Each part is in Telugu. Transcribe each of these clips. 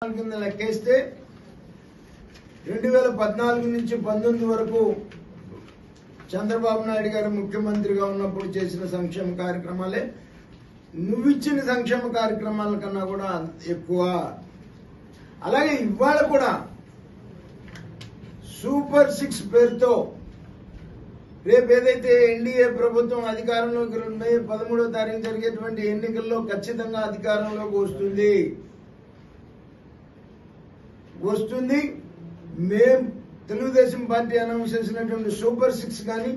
కింద లెక్కేస్తే 2014 నుంచి 19 వరకు చంద్రబాబు నాయుడు గారు ముఖ్యమంత్రిగా ఉన్నప్పుడు చేసిన సంక్షేమ కార్యక్రమాలే నువ్విచ్చిన సంక్షేమ కార్యక్రమాల కన్నా కూడా ఎక్కువ. అలాగే ఇవాళ కూడా సూపర్ 6 పేరుతో రేపు ఏదైతే ఎన్డీఏ ప్రభుత్వం అధికారంలోకి మే 13వ తారీఖు జరిగేటువంటి ఎన్నికల్లో ఖచ్చితంగా అధికారంలోకి వస్తుంది. మేం తెలుగుదేశం పార్టీ అనౌన్స్ చేసినటువంటి సూపర్ 6 కానీ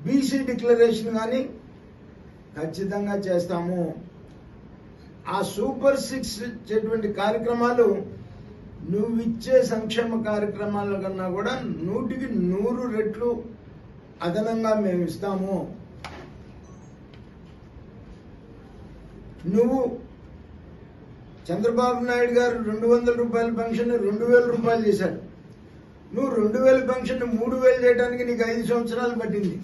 బీసీ డిక్లరేషన్ కానీ ఖచ్చితంగా చేస్తాము. ఆ సూపర్ 6 ఇచ్చేటువంటి కార్యక్రమాలు నువ్విచ్చే సంక్షేమ కార్యక్రమాల కన్నా కూడా 100కి 100 రెట్లు అదనంగా మేము ఇస్తాము. నువ్వు చంద్రబాబు నాయుడు గారు 200 రూపాయల పెన్షన్ 2000 రూపాయలు చేశాడు. నువ్వు 2000 పెన్షన్ 3000 చేయడానికి నీకు 5 సంవత్సరాలు పట్టింది.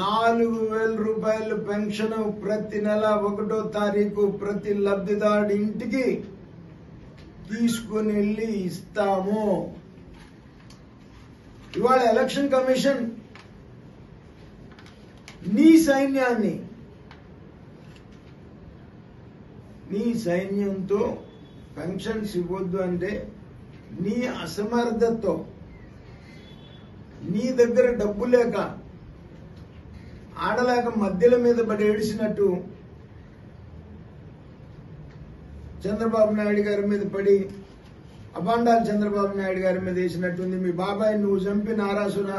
4000 రూపాయల పెన్షన్ ప్రతి నెల 1వ తారీఖు ప్రతి లబ్ధిదారుడి ఇంటికి తీసుకుని వెళ్ళి ఇస్తాము. ఇవాళ ఎలక్షన్ కమిషన్ నీ సైన్యంతో పెన్షన్స్ ఇవ్వద్దు అంటే నీ అసమర్థతతో నీ దగ్గర డబ్బు లేక ఆడలేక మధ్యల మీద పడి ఏడిసినట్టు చంద్రబాబు నాయుడు గారి మీద పడి అబాండాలు చంద్రబాబు నాయుడు గారి మీద వేసినట్టుంది. మీ బాబాయ్ నువ్వు చంపి నారాసుర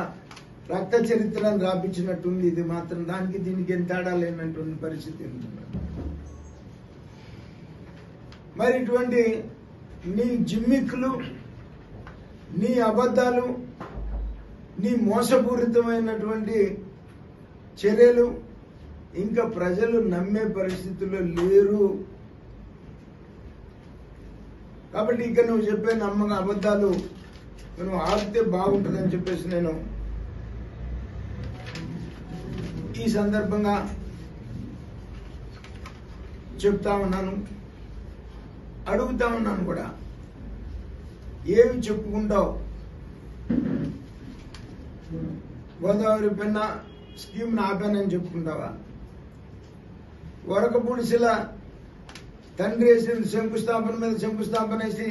రక్త చరిత్రను రాపించినట్టుంది. ఇది మాత్రం దానికి దీనికి ఎంత తేడా లేనటువంటి పరిస్థితి ఉంది. మరి ఇటువంటి నీ జిమ్మిక్కులు, నీ అబద్ధాలు, నీ మోసపూరితమైనటువంటి చర్యలు ఇంకా ప్రజలు నమ్మే పరిస్థితుల్లో లేరు. కాబట్టి ఇక నువ్వు చెప్పే అబద్ధాలు నువ్వు ఆపితే బాగుంటుందని చెప్పేసి నేను ఈ సందర్భంగా చెప్తా ఉన్నాను, అడుగుతా ఉన్నాను కూడా. ఏమి చెప్పుకుంటావు? గోదావరి పెన్న స్కీమ్ను ఆపానని చెప్పుకుంటావా? వరకపూడిశిల తండ్రి వేసిన శంకుస్థాపన మీద శంకుస్థాపన వేసి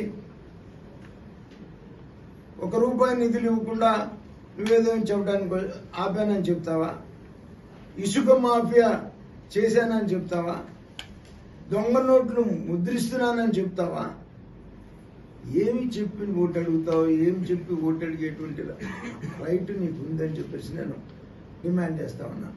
₹1 నిధులు ఇవ్వకుండా నువ్వేదో చెప్పడానికి ఆపానని చెప్తావా? ఇసుక మాఫియా చేశానని చెప్తావా? దొంగ నోట్లు ముద్రిస్తున్నానని చెప్తావా? ఏమి చెప్పి ఓటు అడుగుతావు? ఏమి చెప్పి ఓటు అడిగేటువంటి రైట్ నీకు ఉందని చెప్పేసి నేను డిమాండ్ చేస్తా ఉన్నా.